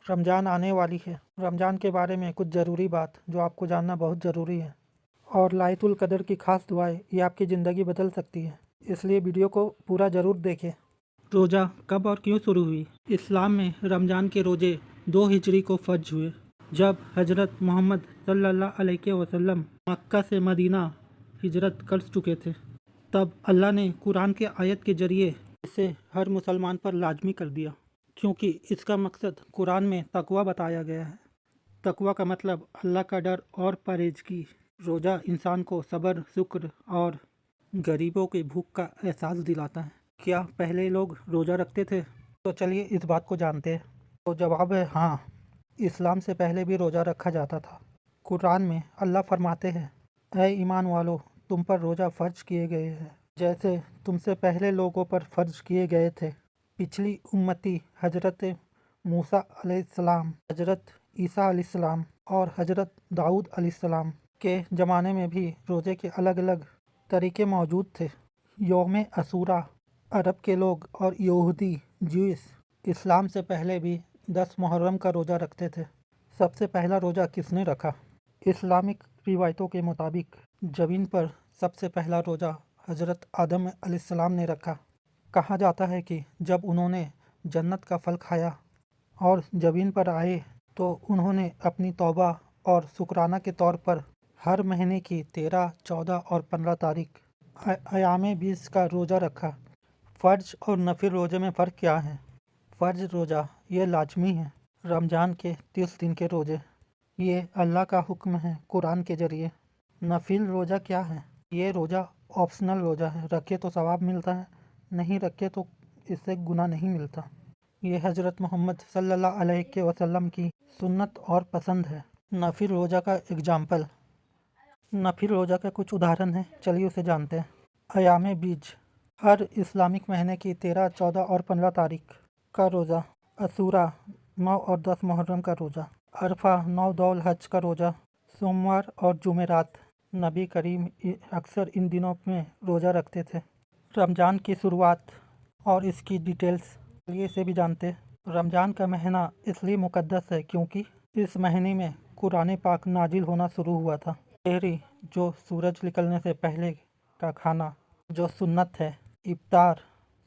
रमज़ान आने वाली है। रमज़ान के बारे में कुछ ज़रूरी बात जो आपको जानना बहुत ज़रूरी है, और लाइलतुल कदर की ख़ास दुआएं ये आपकी ज़िंदगी बदल सकती है, इसलिए वीडियो को पूरा ज़रूर देखें। रोज़ा कब और क्यों शुरू हुई? इस्लाम में रमज़ान के रोज़े 2 हिजरी को फ़र्ज हुए, जब हज़रत मोहम्मद सल्लल्लाहु अलैहि वसल्लम मक्का से मदीना हिजरत कर चुके थे। तब अल्लाह ने कुरान के आयत के ज़रिए इसे हर मुसलमान पर लाजमी कर दिया, क्योंकि इसका मकसद कुरान में तकवा बताया गया है। तकवा का मतलब अल्लाह का डर और परहेज़गी। रोज़ा इंसान को सब्र, शुक्र और गरीबों की भूख का एहसास दिलाता है। क्या पहले लोग रोज़ा रखते थे? तो चलिए इस बात को जानते हैं। तो जवाब है हाँ, इस्लाम से पहले भी रोज़ा रखा जाता था। कुरान में अल्लाह फरमाते हैं, ऐ ईमान वालों, तुम पर रोज़ा फ़र्ज किए गए हैं, जैसे तुमसे पहले लोगों पर फ़र्ज किए गए थे। पिछली उम्मती हज़रत मूसा अलैहिस्सलाम, हज़रत ईसा अलैहिस्सलाम और हज़रत दाऊद अलैहिस्सलाम के ज़माने में भी रोज़े के अलग अलग तरीके मौजूद थे। यौम असूरा अरब के लोग और यहूदी ज्यूस इस्लाम से पहले भी 10 मुहर्रम का रोज़ा रखते थे। सबसे पहला रोज़ा किसने रखा? इस्लामिक रिवायतों के मुताबिक ज़मीन पर सबसे पहला रोज़ा हज़रत आदम अलैहिस्सलाम ने रखा। कहा जाता है कि जब उन्होंने जन्नत का फल खाया और ज़मीन पर आए तो उन्होंने अपनी तौबा और शुक्राना के तौर पर हर महीने की 13, 14 और 15 तारीख अयाम 20 का रोज़ा रखा। फ़र्ज और नफिल रोज़े में फ़र्क क्या है? फ़र्ज रोज़ा ये लाजमी है। रमज़ान के 30 दिन के रोज़े ये अल्लाह का हुक्म है कुरान के ज़रिए। नफिल रोज़ा क्या है? ये रोज़ा ऑप्शनल रोज़ा है, रखे तो सवाब मिलता है, नहीं रखे तो इससे गुनाह नहीं मिलता। ये हज़रत मोहम्मद सल्लल्लाहु अलैहि वसल्लम की सुन्नत और पसंद है। नफिल रोज़ा का एग्जाम्पल, नफिल रोज़ा का कुछ उदाहरण है, चलिए उसे जानते हैं। अयाम बीज हर इस्लामिक महीने की 13, 14 और 15 तारीख का रोज़ा। असूरा 9 और 10 मुहर्रम का रोज़ा। अरफा 9 दौल हज का रोज़ा। सोमवार और जुमेरात। नबी करीम अक्सर इन दिनों में रोज़ा रखते थे। रमज़ान की शुरुआत और इसकी डिटेल्स ये से भी जानते हैं। रमज़ान का महीना इसलिए मुक़द्दस है क्योंकि इस महीने में कुरान पाक नाजिल होना शुरू हुआ था। सहरी जो सूरज निकलने से पहले का खाना जो सुन्नत है। इफ्तार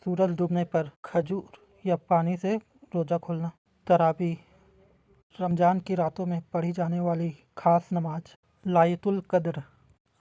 सूरज डूबने पर खजूर या पानी से रोज़ा खोलना। तरावी रमज़ान की रातों में पढ़ी जाने वाली ख़ास नमाज। लाइलतुल कद्र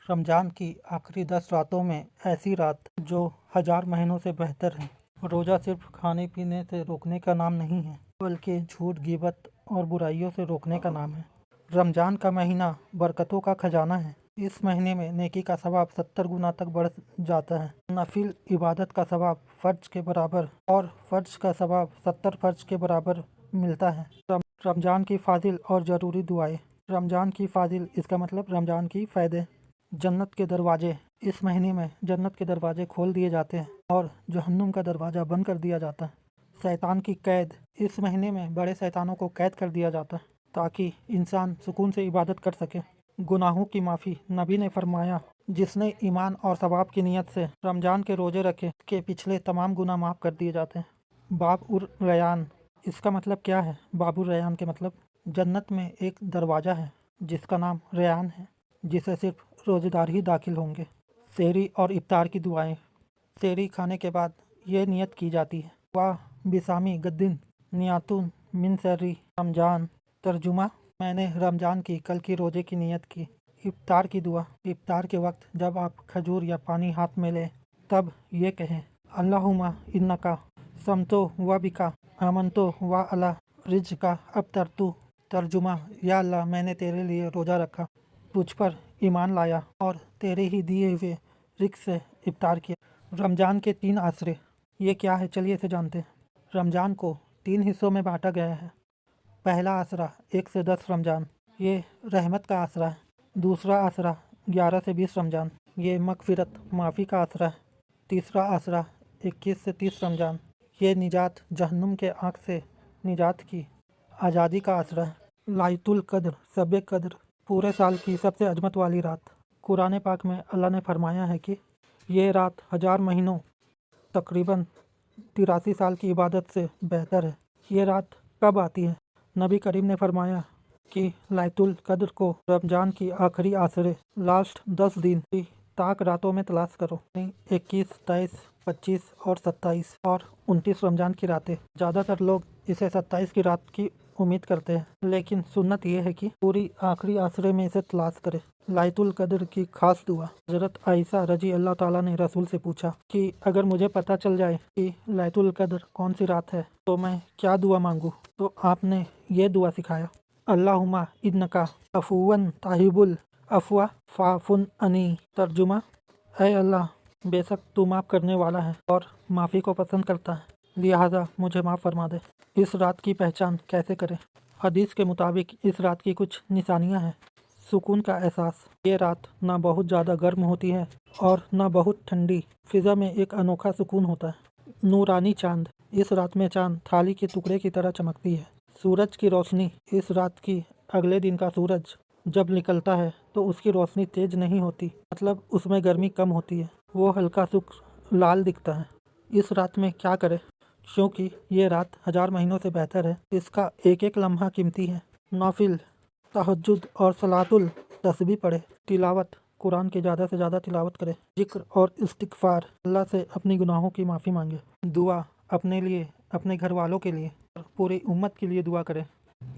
रमज़ान की आखिरी 10 रातों में ऐसी रात जो 1000 महीनों से बेहतर है। रोज़ा सिर्फ खाने पीने से रोकने का नाम नहीं है, बल्कि झूठ, गिबत और बुराइयों से रोकने का नाम है। रमज़ान का महीना बरकतों का खजाना है। इस महीने में नेकी का सवाब 70 गुना तक बढ़ जाता है। नफिल इबादत का सवाब फ़र्ज के बराबर और फ़र्ज का सवाब 70 फ़र्ज के बराबर मिलता है। रमज़ान की फ़ाजिल और ज़रूरी दुआएं। रमज़ान की फ़ाजिल, इसका मतलब रमज़ान की फ़ायदे। जन्नत के दरवाजे, इस महीने में जन्नत के दरवाजे खोल दिए जाते हैं और जहन्नुम का दरवाज़ा बंद कर दिया जाता है। शैतान की कैद, इस महीने में बड़े शैतानों को कैद कर दिया जाता है ताकि इंसान सुकून से इबादत कर सके। गुनाहों की माफ़ी, नबी ने फरमाया, जिसने ईमान और सवाब की नीयत से रमज़ान के रोज़े रखे के पिछले तमाम गुनाह माफ़ कर दिए जाते हैं। बाब उर रयान, इसका मतलब क्या है? बाबुर रयान के मतलब जन्नत में एक दरवाज़ा है जिसका नाम रयान है, जिसे सिर्फ रोज़ेदार ही दाखिल होंगे। सहरी और इफ्तार की दुआएं। सहरी खाने के बाद ये नियत की जाती है, वाह बिसामी गद्दिन नियातुन मिन सहरी रमज़ान। तर्जुमा, मैंने रमज़ान की कल की रोज़े की नियत की। इफ्तार की दुआ, इफ्तार के वक्त जब आप खजूर या पानी हाथ में लें तब ये कहें, अल्लाहुम्मा इन्नका समतो व बिका आमनतो व अला रिज़्क़ा अफ्तरतु। तर्जुमा, या अल्लाह, मैंने तेरे लिए रोज़ा रखा, तुझ पर ईमान लाया और तेरे ही दिए हुए रिज़्क़ से इफ्तार किया। रमज़ान के 3 आसरे, ये क्या है, चलिए इसे जानते हैं। रमज़ान को 3 हिस्सों में बांटा गया है। पहला आसरा 1 से 10 रमज़ान, ये रहमत का आसरा है। दूसरा आसरा 11 से 20 रमज़ान, ये मग़फ़िरत माफ़ी का आसरा है। तीसरा आसरा 21 से 30 रमज़ान, ये निजात जहन्नुम के आग से निजात की आज़ादी का आसरा है। लाइलतुल कद्र, शब कद्र, पूरे साल की सबसे अजमत वाली रात। कुरान पाक में अल्लाह ने फरमाया है कि ये रात 1000 महीनों तकरीबन 83 साल की इबादत से बेहतर है। ये रात कब आती है? नबी करीम ने फरमाया कि लैलतुल कद्र को रमज़ान की आखिरी आसरे लास्ट 10 दिन की ताक रातों में तलाश करो। 21, 23, 25 और 27 और 29 रमज़ान की रातें। ज़्यादातर लोग इसे 27 की रात की उम्मीद करते हैं, लेकिन सुन्नत यह है कि पूरी आखिरी आसरे में इसे तलाश करें। लैलतुल कद्र की खास दुआ। हज़रत आयशा रजी अल्लाह ताला ने रसूल से पूछा कि अगर मुझे पता चल जाए कि लैलतुल कद्र कौन सी रात है तो मैं क्या दुआ मांगूँ? तो आपने ये दुआ सिखाया, अल्लाहुम्मा इन्नका अफुवन ताहिबुल अफवा फ़ाफ़ुन अनी। तर्जुमा, ऐ अल्लाह, बेशक तू माफ़ करने वाला है और माफ़ी को पसंद करता है, लिहाजा मुझे माफ़ फरमा दे। इस रात की पहचान कैसे करें? हदीस के मुताबिक इस रात की कुछ निशानियां हैं। सुकून का एहसास। ये रात ना बहुत ज़्यादा गर्म होती है और ना बहुत ठंडी। फिज़ा में एक अनोखा सुकून होता है। नूरानी चांद। इस रात में चांद थाली के टुकड़े की तरह चमकती है। सूरज की रोशनी। इस रात की अगले दिन का सूरज जब निकलता है तो उसकी रोशनी तेज नहीं होती, मतलब उसमें गर्मी कम होती है। वो हल्का सुख लाल दिखता है। इस रात में क्या करें? क्योंकि ये रात 1000 महीनों से बेहतर है। इसका एक एक लम्हा कीमती है। नौफिल, तहज्जुद और सलातुल तस्बीह पढ़े। तिलावत, कुरान की ज़्यादा से ज़्यादा तिलावत करें। जिक्र और इस्तिग़फ़ार, अल्लाह से अपनी गुनाहों की माफ़ी मांगे। दुआ, अपने लिए, अपने घर वालों के लिए और पूरी उम्मत के लिए दुआ करें।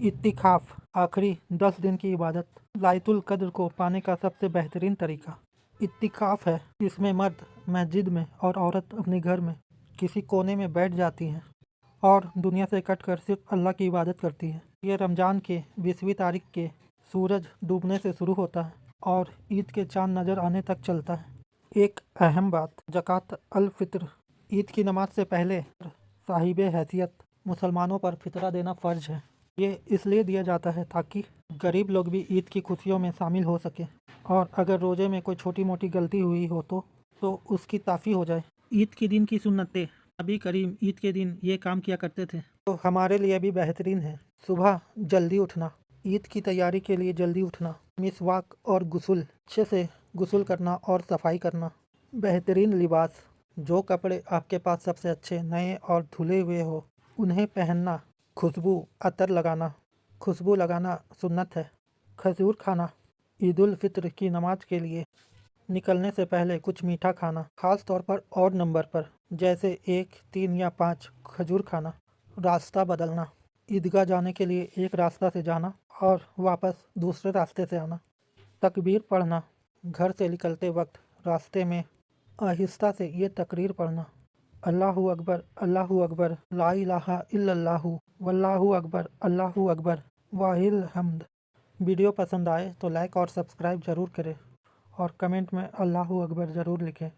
इत्तिकाफ़, आखिरी 10 दिन की इबादत। लैलतुल कद्र को पाने का सबसे बेहतरीन तरीका इत्तिकाफ़ है। इसमें मर्द मस्जिद में और औरत अपने घर में किसी कोने में बैठ जाती हैं और दुनिया से कट कर सिर्फ अल्लाह की इबादत करती है। ये रमज़ान के 20वीं तारीख के सूरज डूबने से शुरू होता है और ईद के चांद नज़र आने तक चलता है। एक अहम बात, ज़कात अल फ़ित्र। ईद की नमाज से पहले साहिब हैसियत मुसलमानों पर फितरा देना फ़र्ज है। ये इसलिए दिया जाता है ताकि गरीब लोग भी ईद की खुशियों में शामिल हो सकें और अगर रोज़े में कोई छोटी मोटी गलती हुई हो तो उसकी ताफ़ी हो जाए। ईद के दिन की सुन्नतें। नबी करीम ईद के दिन ये काम किया करते थे, तो हमारे लिए भी बेहतरीन है। सुबह जल्दी उठना। ईद की तैयारी के लिए जल्दी उठना। मिसवाक और गुस्ल, अच्छे से गुस्ल करना और सफाई करना। बेहतरीन लिबास। जो कपड़े आपके पास सबसे अच्छे, नए और धुले हुए हो उन्हें पहनना। खुशबू, अतर लगाना। खुशबू लगाना सुन्नत है। खजूर खाना। ईद उल फित्र की नमाज के लिए निकलने से पहले कुछ मीठा खाना, ख़ास तौर पर ऑड नंबर पर, जैसे 1, 3 या 5 खजूर खाना। रास्ता बदलना। ईदगाह जाने के लिए एक रास्ता से जाना और वापस दूसरे रास्ते से आना। तकबीर पढ़ना। घर से निकलते वक्त रास्ते में आहिस्ता से ये तकरीर पढ़ना, अल्लाहु अकबर, ला इलाहा इल्लल्लाहु, वल्लाहु अकबर, वाहिल हम्द। वीडियो पसंद आए तो लाइक और सब्सक्राइब ज़रूर करें और कमेंट में अल्लाहु अकबर ज़रूर लिखें।